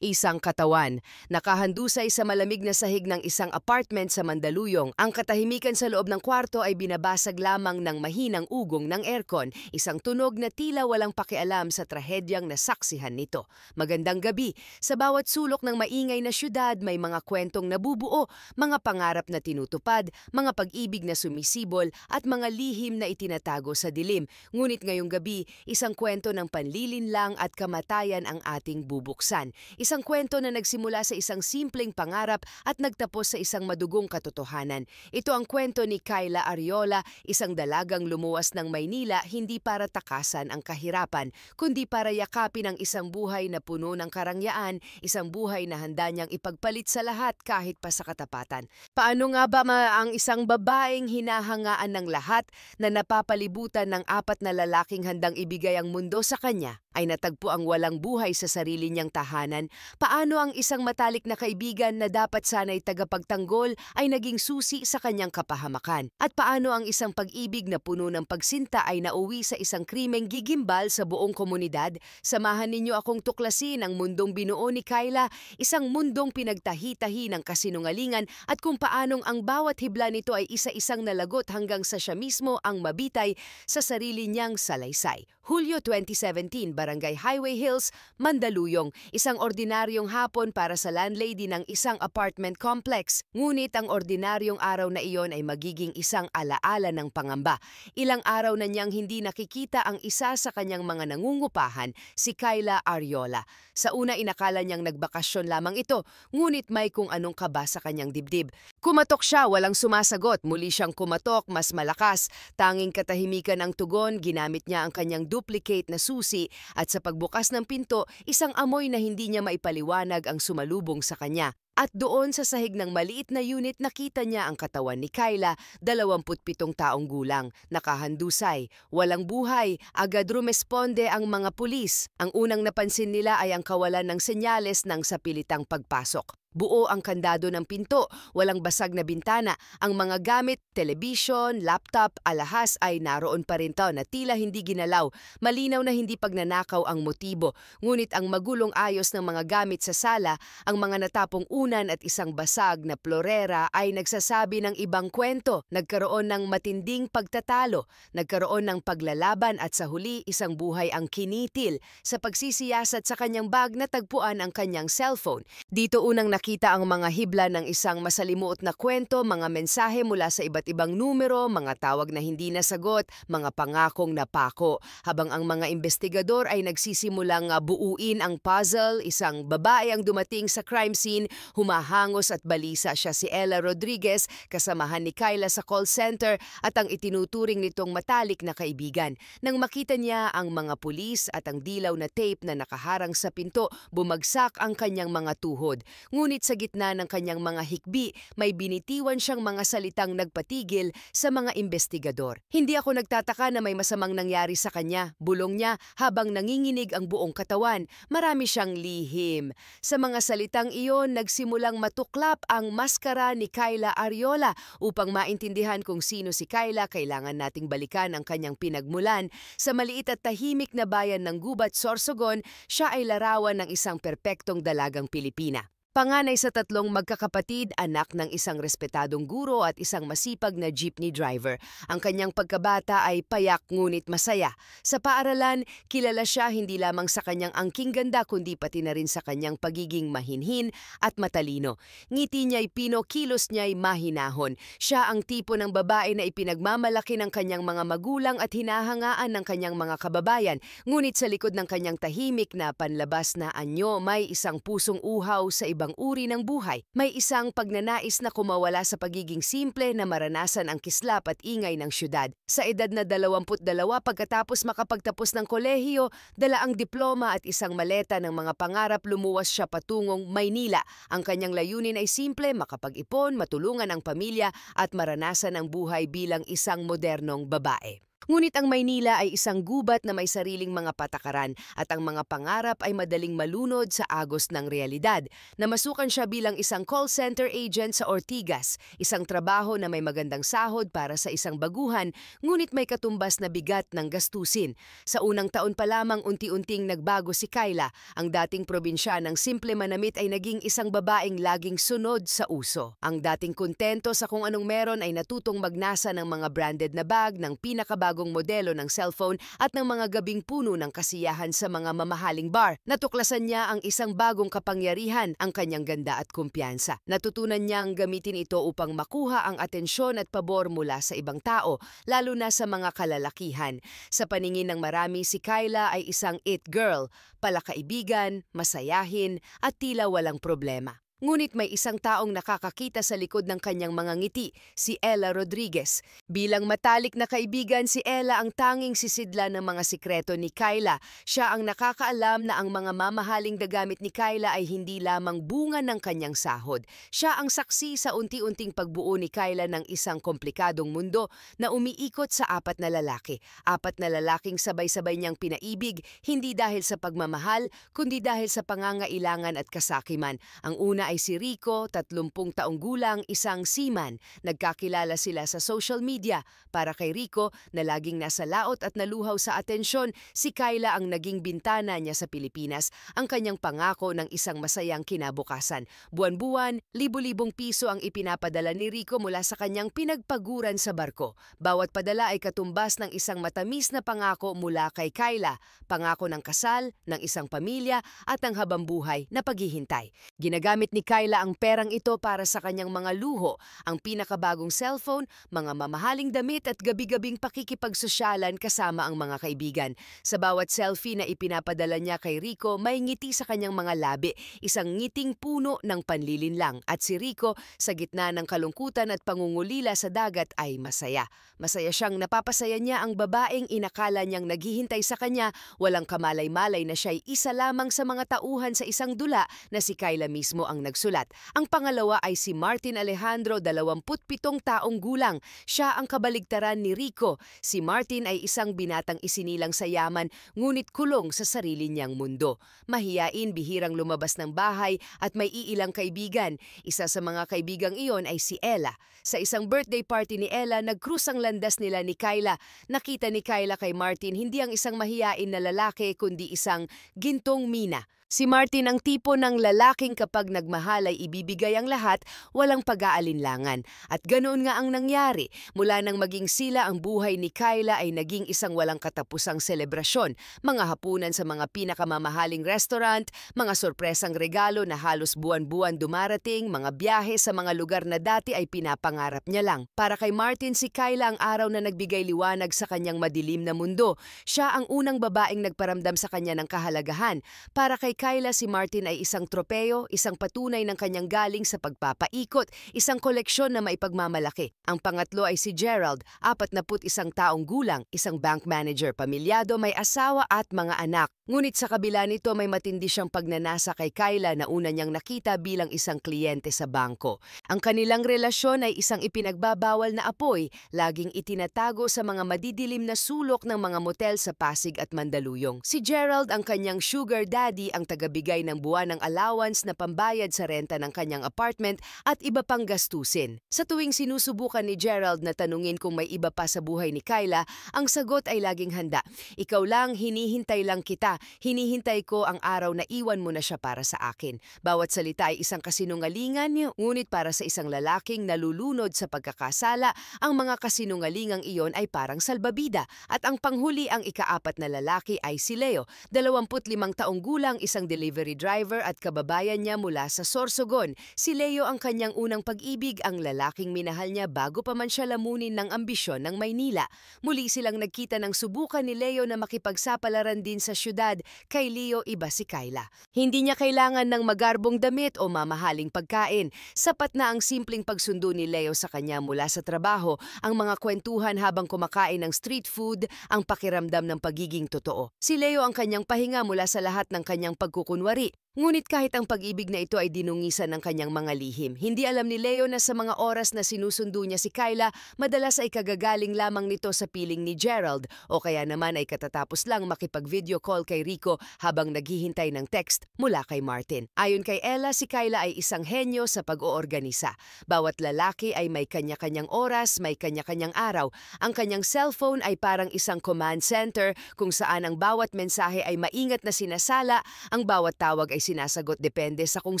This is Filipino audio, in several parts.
Isang katawan, nakahandusay sa malamig na sahig ng isang apartment sa Mandaluyong. Ang katahimikan sa loob ng kwarto ay binabasag lamang ng mahinang ugong ng aircon, isang tunog na tila walang pakialam sa trahedyang nasaksihan nito. Magandang gabi. Sa bawat sulok ng maingay na syudad, may mga kwentong nabubuo, mga pangarap na tinutupad, mga pag-ibig na sumisibol, at mga lihim na itinatago sa dilim. Ngunit ngayong gabi, isang kwento ng panlilinlang at kamatayan ang ating bubuksan. Isang kwento na nagsimula sa isang simpleng pangarap at nagtapos sa isang madugong katotohanan. Ito ang kwento ni Kyla Arreola, isang dalagang lumuwas ng Maynila hindi para takasan ang kahirapan, kundi para yakapin ang isang buhay na puno ng karangyaan, isang buhay na handa niyang ipagpalit sa lahat kahit pa sa katapatan. Paano nga ba ang isang babaeng hinahangaan ng lahat na napapalibutan ng apat na lalaking handang ibigay ang mundo sa kanya ay natagpo ang walang buhay sa sarili niyang tahanan? Paano ang isang matalik na kaibigan na dapat sana'y tagapagtanggol ay naging susi sa kanyang kapahamakan? At paano ang isang pag-ibig na puno ng pagsinta ay nauwi sa isang krimeng gigimbal sa buong komunidad? Samahan ninyo akong tuklasin ang mundong binuo ni Kyla, isang mundong pinagtahi-tahi ng kasinungalingan at kung paanong ang bawat hibla nito ay isa-isang nalagot hanggang sa siya mismo ang mabitay sa sarili niyang salaysay. Hulyo 2017, Barangay Highway Hills, Mandaluyong, isang ordinaryong hapon para sa landlady ng isang apartment complex. Ngunit ang ordinaryong araw na iyon ay magiging isang alaala ng pangamba. Ilang araw na niyang hindi nakikita ang isa sa kanyang mga nangungupahan, si Kyla Arreola. Sa una inakala niyang nagbakasyon lamang ito, ngunit may kung anong kaba sa kanyang dibdib. Kumatok siya, walang sumasagot. Muli siyang kumatok, mas malakas. Tanging katahimikan ang tugon, ginamit niya ang kanyang duplicate na susi at sa pagbukas ng pinto, isang amoy na hindi niya maipaliwanag ang sumalubong sa kanya. At doon sa sahig ng maliit na unit nakita niya ang katawan ni Kyla, 27 taong gulang, nakahandusay, walang buhay. Agad rumesponde ang mga pulis. Ang unang napansin nila ay ang kawalan ng senyales ng sapilitang pagpasok. Buo ang kandado ng pinto, walang basag na bintana. Ang mga gamit, telebisyon, laptop, alahas ay naroon pa rin na tila hindi ginalaw. Malinaw na hindi pagnanakaw ang motibo. Ngunit ang magulong ayos ng mga gamit sa sala, ang mga natapong unan at isang basag na plorera ay nagsasabi ng ibang kwento. Nagkaroon ng matinding pagtatalo, nagkaroon ng paglalaban at sa huli isang buhay ang kinitil. Sa pagsisiyasat sa kanyang bag natagpuan ang kanyang cellphone. Dito unang nakita ang mga hibla ng isang masalimuot na kwento, mga mensahe mula sa iba't ibang numero, mga tawag na hindi nasagot, mga pangakong napako. Habang ang mga investigador ay nagsisimulang buuin ang puzzle, isang babae ang dumating sa crime scene, humahangos at balisa siya si Ella Rodriguez, kasamahan ni Kyla sa call center at ang itinuturing nitong matalik na kaibigan. Nang makita niya ang mga pulis at ang dilaw na tape na nakaharang sa pinto, bumagsak ang kanyang mga tuhod. Ngunit sa gitna ng kanyang mga hikbi, may binitiwan siyang mga salitang nagpatigil sa mga investigador. Hindi ako nagtataka na may masamang nangyari sa kanya, bulong niya habang nanginginig ang buong katawan. Marami siyang lihim. Sa mga salitang iyon, nagsimulang matuklap ang maskara ni Kyla Arreola. Upang maintindihan kung sino si Kyla, kailangan nating balikan ang kanyang pinagmulan. Sa maliit at tahimik na bayan ng Gubat, Sorsogon, siya ay larawan ng isang perpektong dalagang Pilipina. Panganay sa 3 magkakapatid, anak ng isang respetadong guro at isang masipag na jeepney driver. Ang kanyang pagkabata ay payak ngunit masaya. Sa paaralan, kilala siya hindi lamang sa kanyang angking ganda kundi pati na rin sa kanyang pagiging mahinhin at matalino. Ngiti niya'y pino, kilos niya'y mahinahon. Siya ang tipo ng babae na ipinagmamalaki ng kanyang mga magulang at hinahangaan ng kanyang mga kababayan. Ngunit sa likod ng kanyang tahimik na panlabas na anyo, may isang pusong uhaw sa ibang uri ng buhay. May isang pagnanais na kumawala sa pagiging simple na maranasan ang kislap at ingay ng syudad. Sa edad na 22 pagkatapos makapagtapos ng kolehiyo, dala ang diploma at isang maleta ng mga pangarap, lumuwas siya patungong Maynila. Ang kanyang layunin ay simple, makapag-ipon, matulungan ang pamilya at maranasan ang buhay bilang isang modernong babae. Ngunit ang Maynila ay isang gubat na may sariling mga patakaran at ang mga pangarap ay madaling malunod sa agos ng realidad. Namasukan siya bilang isang call center agent sa Ortigas, isang trabaho na may magandang sahod para sa isang baguhan, ngunit may katumbas na bigat ng gastusin. Sa unang taon pa lamang unti-unting nagbago si Kyla. Ang dating probinsyanang simple manamit ay naging isang babaeng laging sunod sa uso. Ang dating kontento sa kung anong meron ay natutong magnasa ng mga branded na bag, ng pinakabagong modelo ng cellphone at ng mga gabing puno ng kasiyahan sa mga mamahaling bar. Natuklasan niya ang isang bagong kapangyarihan, ang kanyang ganda at kumpiyansa. Natutunan niyang gamitin ito upang makuha ang atensyon at pabor mula sa ibang tao, lalo na sa mga kalalakihan. Sa paningin ng marami, si Kyla ay isang it girl, palakaibigan, masayahin at tila walang problema. Ngunit may isang taong nakakakita sa likod ng kanyang mga ngiti, si Ella Rodriguez. Bilang matalik na kaibigan, si Ella ang tanging sisidla ng mga sikreto ni Kyla. Siya ang nakakaalam na ang mga mamahaling dagamit ni Kyla ay hindi lamang bunga ng kanyang sahod. Siya ang saksi sa unti-unting pagbuo ni Kyla ng isang komplikadong mundo na umiikot sa apat na lalaki. Apat na lalaking sabay-sabay niyang pinaibig, hindi dahil sa pagmamahal, kundi dahil sa pangangailangan at kasakiman. Ang una ay si Rico, 30 taong gulang, isang seaman. Nagkakilala sila sa social media. Para kay Rico, na laging nasa laot at naluhaw sa atensyon, si Kyla ang naging bintana niya sa Pilipinas, ang kanyang pangako ng isang masayang kinabukasan. Buwan-buwan, libo-libong piso ang ipinapadala ni Rico mula sa kanyang pinagpaguran sa barko. Bawat padala ay katumbas ng isang matamis na pangako mula kay Kyla, pangako ng kasal, ng isang pamilya at ng habambuhay na paghihintay. Ginagamit ni Kyla ang perang ito para sa kanyang mga luho, ang pinakabagong cellphone, mga mamahaling damit at gabi-gabing pakikipagsosyalan kasama ang mga kaibigan. Sa bawat selfie na ipinapadala niya kay Rico, may ngiti sa kanyang mga labi, isang ngiting puno ng panlilinlang. At si Rico, sa gitna ng kalungkutan at pangungulila sa dagat ay masaya. Masaya siyang napapasaya niya ang babaeng inakala niyang naghihintay sa kanya, walang kamalay-malay na siya'y isa lamang sa mga tauhan sa isang dula na si Kyla mismo ang nagsulat. Ang pangalawa ay si Martin Alejandro, 27 taong gulang. Siya ang kabaligtaran ni Rico. Si Martin ay isang binatang isinilang sa yaman, ngunit kulong sa sarili niyang mundo. Mahiyain, bihirang lumabas ng bahay at may iilang kaibigan. Isa sa mga kaibigang iyon ay si Ella. Sa isang birthday party ni Ella, nagkrus ang landas nila ni Kyla. Nakita ni Kyla kay Martin hindi ang isang mahiyain na lalaki kundi isang gintong mina. Si Martin ang tipo ng lalaking kapag nagmahal ay ibibigay ang lahat, walang pag-aalinlangan. At ganoon nga ang nangyari. Mula nang maging sila, ang buhay ni Kyla ay naging isang walang katapusang selebrasyon. Mga hapunan sa mga pinakamamahaling restaurant, mga sorpresang regalo na halos buwan-buwan dumarating, mga biyahe sa mga lugar na dati ay pinapangarap niya lang. Para kay Martin, si Kyla ang araw na nagbigay liwanag sa kanyang madilim na mundo. Siya ang unang babaeng nagparamdam sa kanya ng kahalagahan. Para kay Kyla, si Martin ay isang tropeo, isang patunay ng kanyang galing sa pagpapaikot, isang koleksyon na maipagmamalaki. Ang pangatlo ay si Gerald, 41 taong gulang, isang bank manager, pamilyado, may asawa at mga anak. Ngunit sa kabila nito may matindi siyang pagnanasa kay Kyla na una niyang nakita bilang isang kliyente sa bangko. Ang kanilang relasyon ay isang ipinagbabawal na apoy, laging itinatago sa mga madidilim na sulok ng mga motel sa Pasig at Mandaluyong. Si Gerald, ang kanyang sugar daddy, ang tagabigay ng buwanang allowance na pambayad sa renta ng kanyang apartment at iba pang gastusin. Sa tuwing sinusubukan ni Gerald na tanungin kung may iba pa sa buhay ni Kyla, ang sagot ay laging handa. Ikaw lang, hinihintay lang kita. Hinihintay ko ang araw na iwan mo na siya para sa akin. Bawat salita ay isang kasinungalingan, ngunit para sa isang lalaking nalulunod sa pagkakasala, ang mga kasinungalingang iyon ay parang salbabida. At ang panghuli, ang ikaapat na lalaki ay si Leo, 25 taong gulang, isang delivery driver at kababayan niya mula sa Sorsogon. Si Leo ang kanyang unang pag-ibig, ang lalaking minahal niya bago pa man siya lamunin ng ambisyon ng Maynila. Muli silang nagkita ng subukan ni Leo na makipagsapalaran din sa syudad. Kay Leo, iba si Kyla. Hindi niya kailangan ng magarbong damit o mamahaling pagkain. Sapat na ang simpleng pagsundo ni Leo sa kanya mula sa trabaho, ang mga kwentuhan habang kumakain ng street food, ang pakiramdam ng pagiging totoo. Si Leo ang kanyang pahinga mula sa lahat ng kanyang pagkukunwari. Ngunit kahit ang pag-ibig na ito ay dinungisan ng kanyang mga lihim, hindi alam ni Leo na sa mga oras na sinusundo niya si Kyla, madalas ay kagagaling lamang nito sa piling ni Gerald o kaya naman ay katatapos lang makipag-video call kay Rico habang naghihintay ng text mula kay Martin. Ayon kay Ella, si Kyla ay isang henyo sa pag-oorganisa. Bawat lalaki ay may kanya-kanyang oras, may kanya-kanyang araw. Ang kanyang cellphone ay parang isang command center kung saan ang bawat mensahe ay maingat na sinasala, ang bawat tawag ay sinasagot depende sa kung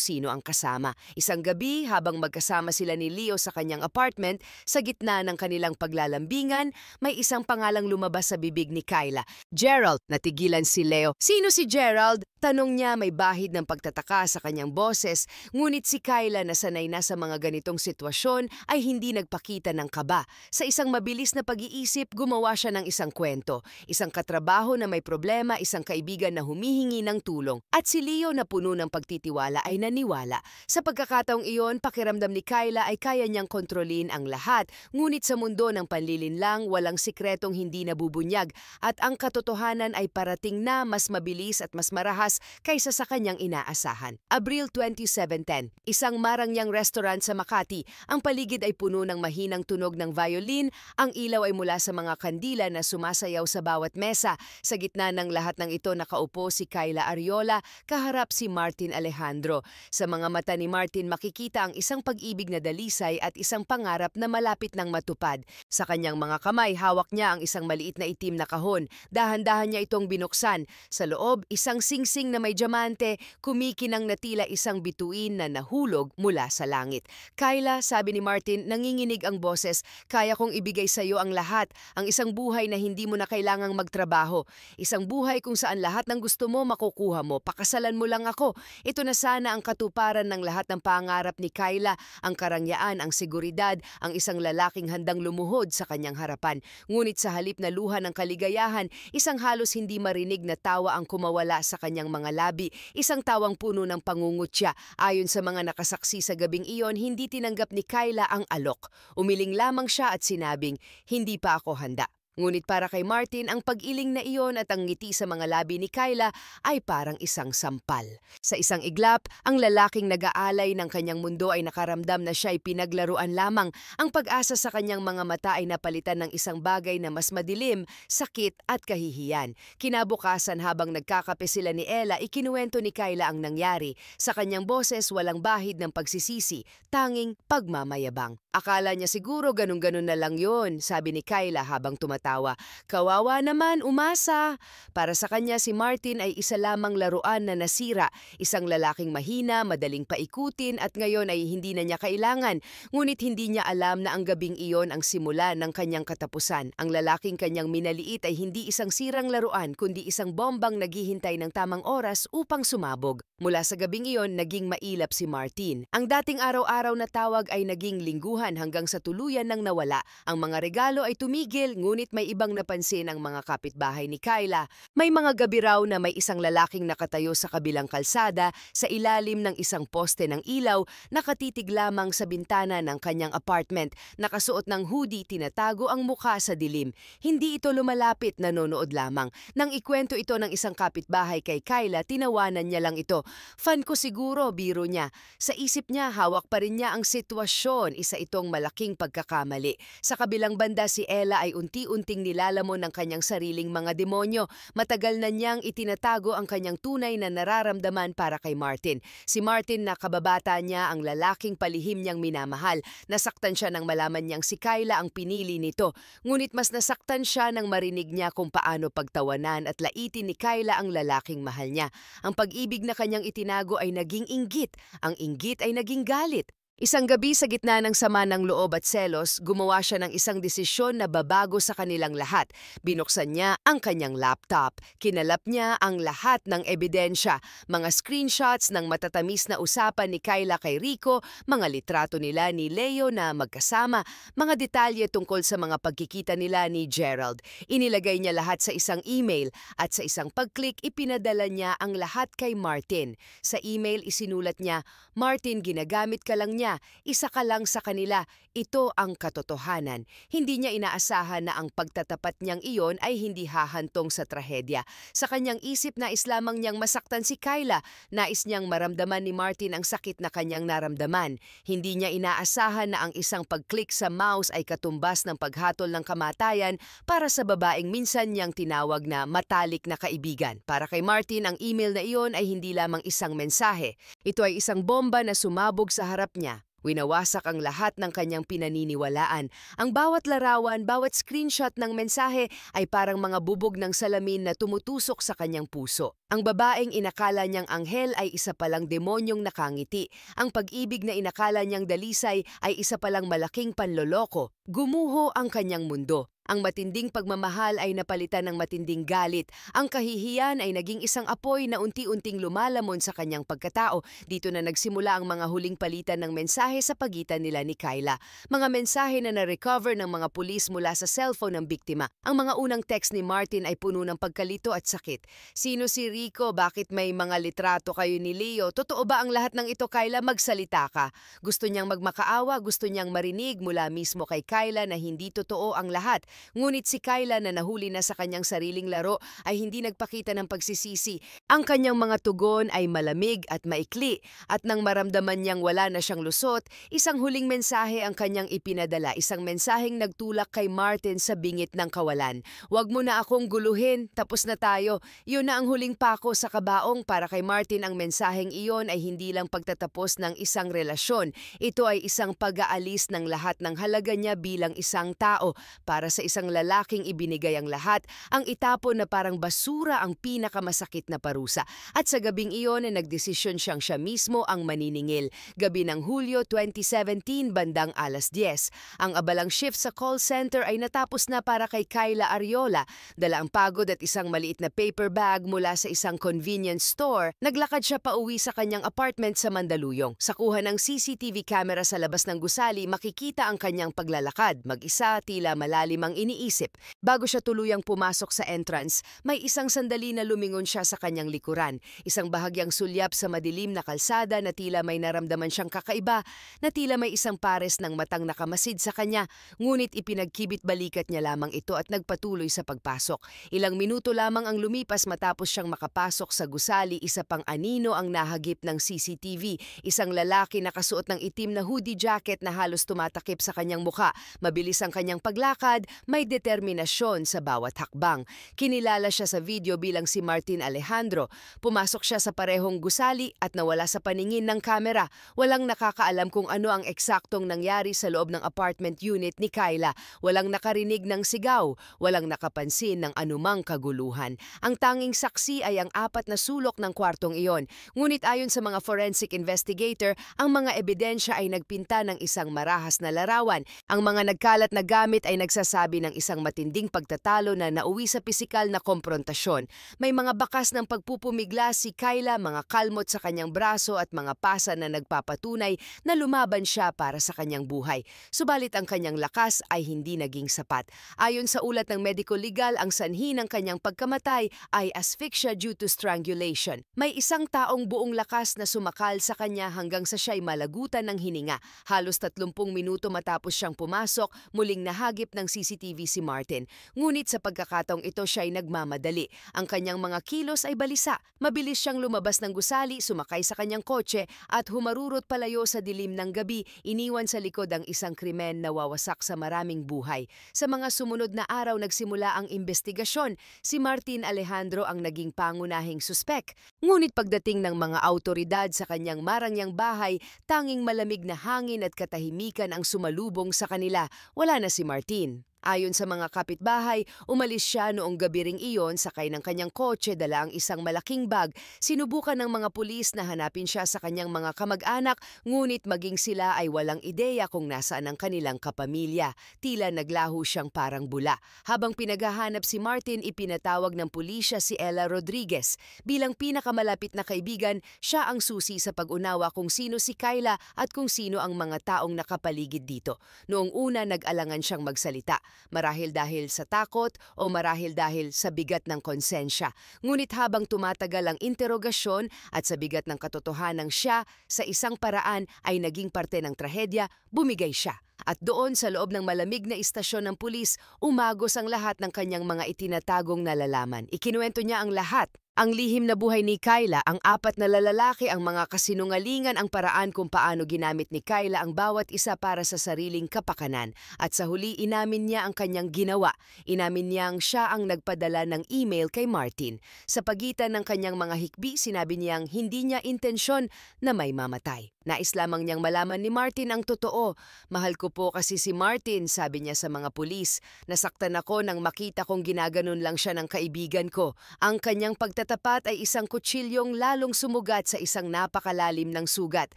sino ang kasama. Isang gabi, habang magkasama sila ni Leo sa kanyang apartment, sa gitna ng kanilang paglalambingan, may isang pangalang lumabas sa bibig ni Kyla. Gerald! Natigilan si Leo. Sino si Gerald? Tanong niya, may bahid ng pagtataka sa kanyang boses, ngunit si Kyla na sanay na sa mga ganitong sitwasyon ay hindi nagpakita ng kaba. Sa isang mabilis na pag-iisip, gumawa siya ng isang kwento. Isang katrabaho na may problema, isang kaibigan na humihingi ng tulong. At si Leo na puno ng pagtitiwala ay naniwala. Sa pagkakataong iyon, pakiramdam ni Kyla ay kaya niyang kontrolin ang lahat, ngunit sa mundo ng panlilinlang, walang sikretong hindi nabubunyag at ang katotohanan ay parating na mas mabilis at mas marahas kaysa sa kanyang inaasahan. Abril 2710, isang marangyang restaurant sa Makati. Ang paligid ay puno ng mahinang tunog ng violin, ang ilaw ay mula sa mga kandila na sumasayaw sa bawat mesa. Sa gitna ng lahat ng ito nakaupo si Kyla Ariola, kaharap si Martin Alejandro. Sa mga mata ni Martin makikita ang isang pag-ibig na dalisay at isang pangarap na malapit ng matupad. Sa kanyang mga kamay, hawak niya ang isang maliit na itim na kahon. Dahan-dahan niya itong binuksan. Sa loob, isang singsing na may diamante, kumikinang na tila isang bituin na nahulog mula sa langit. Kyla, sabi ni Martin, nanginginig ang boses, kaya kong ibigay sa iyo ang lahat, ang isang buhay na hindi mo na kailangang magtrabaho. Isang buhay kung saan lahat ng gusto mo makukuha mo, pakasalan mo lang ako. Ito na sana ang katuparan ng lahat ng pangarap ni Kyla, ang karangyaan, ang seguridad, ang isang lalaking handang lumuhod sa kanyang harapan. Ngunit sa halip na luha ng kaligayahan, isang halos hindi marinig na tawa ang kumawala sa kanyang mga labi, isang tawang puno ng pangungutya. Ayon sa mga nakasaksi sa gabing iyon, hindi tinanggap ni Kyla ang alok. Umiling lamang siya at sinabing, "Hindi pa ako handa." Ngunit para kay Martin, ang pag-iling na iyon at ang ngiti sa mga labi ni Kyla ay parang isang sampal. Sa isang iglap, ang lalaking nag-aalay ng kanyang mundo ay nakaramdam na siya ay pinaglaruan lamang. Ang pag-asa sa kanyang mga mata ay napalitan ng isang bagay na mas madilim, sakit at kahihiyan. Kinabukasan habang nagkakape sila ni Ella, ikinuwento ni Kyla ang nangyari. Sa kanyang boses, walang bahid ng pagsisisi, tanging pagmamayabang. Akala niya siguro ganun-ganun na lang yun, sabi ni Kyla habang tumatawa. Kawawa naman, umasa. Para sa kanya si Martin ay isa lamang laruan na nasira, isang lalaking mahina, madaling paikutin at ngayon ay hindi na niya kailangan. Ngunit hindi niya alam na ang gabing iyon ang simula ng kanyang katapusan. Ang lalaking kanyang minaliit ay hindi isang sirang laruan kundi isang bombang naghihintay ng tamang oras upang sumabog. Mula sa gabing iyon, naging mailap si Martin. Ang dating araw-araw na tawag ay naging lingguhan hanggang sa tuluyan nang nawala. Ang mga regalo ay tumigil, ngunit may ibang napansin ang mga kapitbahay ni Kyla. May mga gabi raw na may isang lalaking nakatayo sa kabilang kalsada sa ilalim ng isang poste ng ilaw, nakatitig lamang sa bintana ng kanyang apartment. Nakasuot ng hoodie, tinatago ang mukha sa dilim. Hindi ito lumalapit, nanonood lamang. Nang ikwento ito ng isang kapitbahay kay Kyla, tinawanan niya lang ito. Fan ko siguro, biro niya. Sa isip niya, hawak pa rin niya ang sitwasyon, isa itong malaking pagkakamali. Sa kabilang banda, si Ella ay unti-unting nilalamon ng kanyang sariling mga demonyo. Matagal na niyang itinatago ang kanyang tunay na nararamdaman para kay Martin. Si Martin na kababata niya ang lalaking palihim niyang minamahal. Nasaktan siya nang malaman niyang si Kyla ang pinili nito. Ngunit mas nasaktan siya nang marinig niya kung paano pagtawanan at laitin ni Kyla ang lalaking mahal niya. Ang pag-ibig na kanyang itinago ay naging inggit. Ang inggit ay naging galit. Isang gabi sa gitna ng sama ng loob at selos, gumawa siya ng isang desisyon na babago sa kanilang lahat. Binuksan niya ang kanyang laptop. Kinalap niya ang lahat ng ebidensya, mga screenshots ng matatamis na usapan ni Kyla kay Rico, mga litrato nila ni Leo na magkasama, mga detalye tungkol sa mga pagkikita nila ni Gerald. Inilagay niya lahat sa isang email at sa isang pag-click ipinadala niya ang lahat kay Martin. Sa email isinulat niya, "Martin, ginagamit ka lang niya. niya, isa ka lang sa kanila. Ito ang katotohanan. Hindi niya inaasahan na ang pagtatapat niyang iyon ay hindi hahantong sa trahedya. Sa kanyang isip, nais lamang niyang masaktan si Kyla. Nais niyang maramdaman ni Martin ang sakit na kanyang naramdaman. Hindi niya inaasahan na ang isang pag-click sa mouse ay katumbas ng paghatol ng kamatayan para sa babaeng minsan niyang tinawag na matalik na kaibigan. Para kay Martin, ang email na iyon ay hindi lamang isang mensahe. Ito ay isang bomba na sumabog sa harap niya. Winawasak ang lahat ng kanyang pinaniniwalaan. Ang bawat larawan, bawat screenshot ng mensahe ay parang mga bubog ng salamin na tumutusok sa kanyang puso. Ang babaeng inakala niyang anghel ay isa palang demonyong nakangiti. Ang pag-ibig na inakala niyang dalisay ay isa palang malaking panloloko. Gumuho ang kanyang mundo. Ang matinding pagmamahal ay napalitan ng matinding galit. Ang kahihiyan ay naging isang apoy na unti-unting lumalamon sa kanyang pagkatao. Dito na nagsimula ang mga huling palitan ng mensahe sa pagitan nila ni Kyla. Mga mensahe na na-recover ng mga pulis mula sa cellphone ng biktima. Ang mga unang text ni Martin ay puno ng pagkalito at sakit. Sino si Rico? Bakit may mga litrato kayo ni Leo? Totoo ba ang lahat ng ito, Kyla? Magsalita ka. Gusto niyang magmakaawa, gusto niyang marinig mula mismo kay Kyla na hindi totoo ang lahat. Ngunit si Kyla na nahuli na sa kanyang sariling laro ay hindi nagpakita ng pagsisisi. Ang kanyang mga tugon ay malamig at maikli at nang maramdaman niyang wala na siyang lusot, isang huling mensahe ang kanyang ipinadala, isang mensaheng nagtulak kay Martin sa bingit ng kawalan. Huwag mo na akong guluhin, tapos na tayo. Yun na ang huling pako sa kabaong. Para kay Martin, ang mensaheng iyon ay hindi lang pagtatapos ng isang relasyon. Ito ay isang pag-aalis ng lahat ng halaga niya bilang isang tao. Para sa isang lalaking ibinigay ang lahat, ang itapon na parang basura ang pinakamasakit na parusa. At sa gabing iyon ay nagdesisyon siyang siya mismo ang maniningil. Gabi ng Hulyo 2017, bandang 10:00. Ang abalang shift sa call center ay natapos na para kay Kyla Ariola. Dala ang pagod at isang maliit na paper bag mula sa isang convenience store, naglakad siya pauwi sa kanyang apartment sa Mandaluyong. Sa kuha ng CCTV camera sa labas ng gusali, makikita ang kanyang paglalakad. Mag-isa, tila malalim ang iniisip. Bago siya tuluyang pumasok sa entrance, may isang sandali na lumingon siya sa kanyang likuran. Isang bahagyang sulyap sa madilim na kalsada na tila may naramdaman siyang kakaiba, na tila may isang pares ng matang nakamasid sa kanya. Ngunit ipinagkibit balikat niya lamang ito at nagpatuloy sa pagpasok. Ilang minuto lamang ang lumipas matapos siyang makapasok sa gusali, isa pang anino ang nahagip ng CCTV. Isang lalaki nakasuot ng itim na hoodie jacket na halos tumatakip sa kanyang mukha. Mabilis ang kanyang paglakad, may determinasyon sa bawat hakbang. Kinilala siya sa video bilang si Martin Alejandro. Pumasok siya sa parehong gusali at nawala sa paningin ng kamera. Walang nakakaalam kung ano ang eksaktong nangyari sa loob ng apartment unit ni Kyla. Walang nakarinig ng sigaw, walang nakapansin ng anumang kaguluhan. Ang tanging saksi ay ang 4 na sulok ng kwartong iyon. Ngunit ayon sa mga forensic investigator, ang mga ebidensya ay nagpinta ng isang marahas na larawan. Ang mga nagkalat na gamit ay nagsasabi ng isang matinding pagtatalo na nauwi sa pisikal na komprontasyon. May mga bakas ng pagpupumigla si Kyla, mga kalmot sa kanyang braso at mga pasa na nagpapatunay na lumaban siya para sa kanyang buhay. Subalit ang kanyang lakas ay hindi naging sapat. Ayon sa ulat ng medical legal, ang sanhi ng kanyang pagkamatay ay asphyxia due to strangulation. May isang taong buong lakas na sumakal sa kanya hanggang sa siya'y malagutan ng hininga. Halos 30 minuto matapos siyang pumasok, muling nahagip ng CCTV si Martin. Ngunit sa pagkakataong ito siya'y nagmamadali. Ang kanyang mga kilos ay balisa. Mabilis siyang lumabas ng gusali, sumakay sa kanyang kotse at humarurot palayo sa dilim ng gabi, iniwan sa likod ang isang krimen na wawasak sa maraming buhay. Sa mga sumunod na araw nagsimula ang investigasyon. Si Martin Alejandro ang naging pangunahing suspek. Ngunit pagdating ng mga awtoridad sa kanyang marangyang bahay, tanging malamig na hangin at katahimikan ang sumalubong sa kanila. Wala na si Martin. Ayon sa mga kapitbahay, umalis siya noong gabi ring iyon, sakay ng kanyang kotse, dala ang isang malaking bag. Sinubukan ng mga pulis na hanapin siya sa kanyang mga kamag-anak, ngunit maging sila ay walang ideya kung nasaan ang kanilang kapamilya. Tila naglaho siyang parang bula. Habang pinaghahanap si Martin, ipinatawag ng pulisya si Ella Rodriguez. Bilang pinakamalapit na kaibigan, siya ang susi sa pag-unawa kung sino si Kyla at kung sino ang mga taong nakapaligid dito. Noong una, nag-alangan siyang magsalita. marahil dahil sa takot o marahil dahil sa bigat ng konsensya. Ngunit habang tumatagal ang interogasyon at sa bigat ng katotohanang siya sa isang paraan ay naging parte ng trahedya, bumigay siya. At doon sa loob ng malamig na istasyon ng pulis, umagos ang lahat ng kanyang mga itinatagong nalalaman. Ikinuwento niya ang lahat. Ang lihim na buhay ni Kyla, ang 4 na lalaki, ang mga kasinungalingan, ang paraan kung paano ginamit ni Kyla ang bawat isa para sa sariling kapakanan. At sa huli, inamin niya ang kanyang ginawa. Inamin niyang siya ang nagpadala ng email kay Martin. Sa pagitan ng kanyang mga hikbi, sinabi niyang hindi niya intensyon na may mamatay. Nais lamang niyang malaman ni Martin ang totoo. Mahal ko po kasi si Martin, sabi niya sa mga pulis. Nasaktan ako nang makita kong ginaganon lang siya ng kaibigan ko. Ang kanyang pagtatapat ay isang kutsilyong lalong sumugat sa isang napakalalim ng sugat.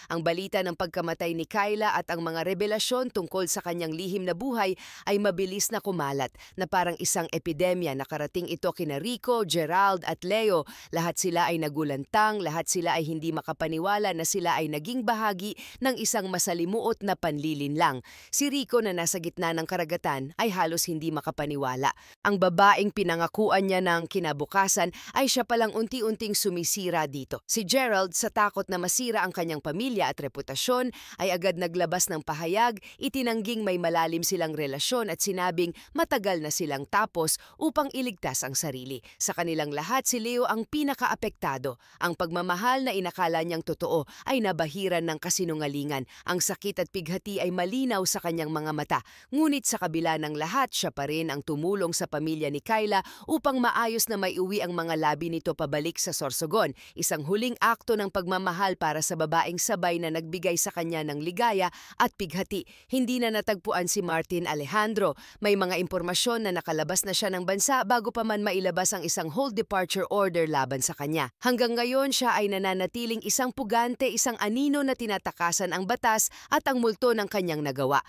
Ang balita ng pagkamatay ni Kyla at ang mga revelasyon tungkol sa kanyang lihim na buhay ay mabilis na kumalat na parang isang epidemya. Nakarating ito kina Rico, Gerald at Leo. Lahat sila ay nagulantang, lahat sila ay hindi makapaniwala na sila ay naging bahagi ng isang masalimuot na panlilinlang. Si Rico na nasa gitna ng karagatan ay halos hindi makapaniwala. Ang babaeng pinangakuan niya ng kinabukasan ay siya palang unti-unting sumisira dito. Si Gerald, sa takot na masira ang kanyang pamilya at reputasyon, ay agad naglabas ng pahayag, itinangging may malalim silang relasyon at sinabing matagal na silang tapos upang iligtas ang sarili. Sa kanilang lahat, si Leo ang pinakaapektado. Ang pagmamahal na inakala niyang totoo ay nabahira ng kasinungalingan. Ang sakit at pighati ay malinaw sa kanyang mga mata. Ngunit sa kabila ng lahat, siya pa rin ang tumulong sa pamilya ni Kyla upang maayos na maiuwi ang mga labi nito pabalik sa Sorsogon. Isang huling akto ng pagmamahal para sa babaeng sabay na nagbigay sa kanya ng ligaya at pighati. Hindi na natagpuan si Martin Alejandro. May mga impormasyon na nakalabas na siya ng bansa bago pa man mailabas ang isang hold departure order laban sa kanya. Hanggang ngayon, siya ay nananatiling isang pugante, isang anino na tinatakasan ang batas at ang multo ng kanyang nagawa.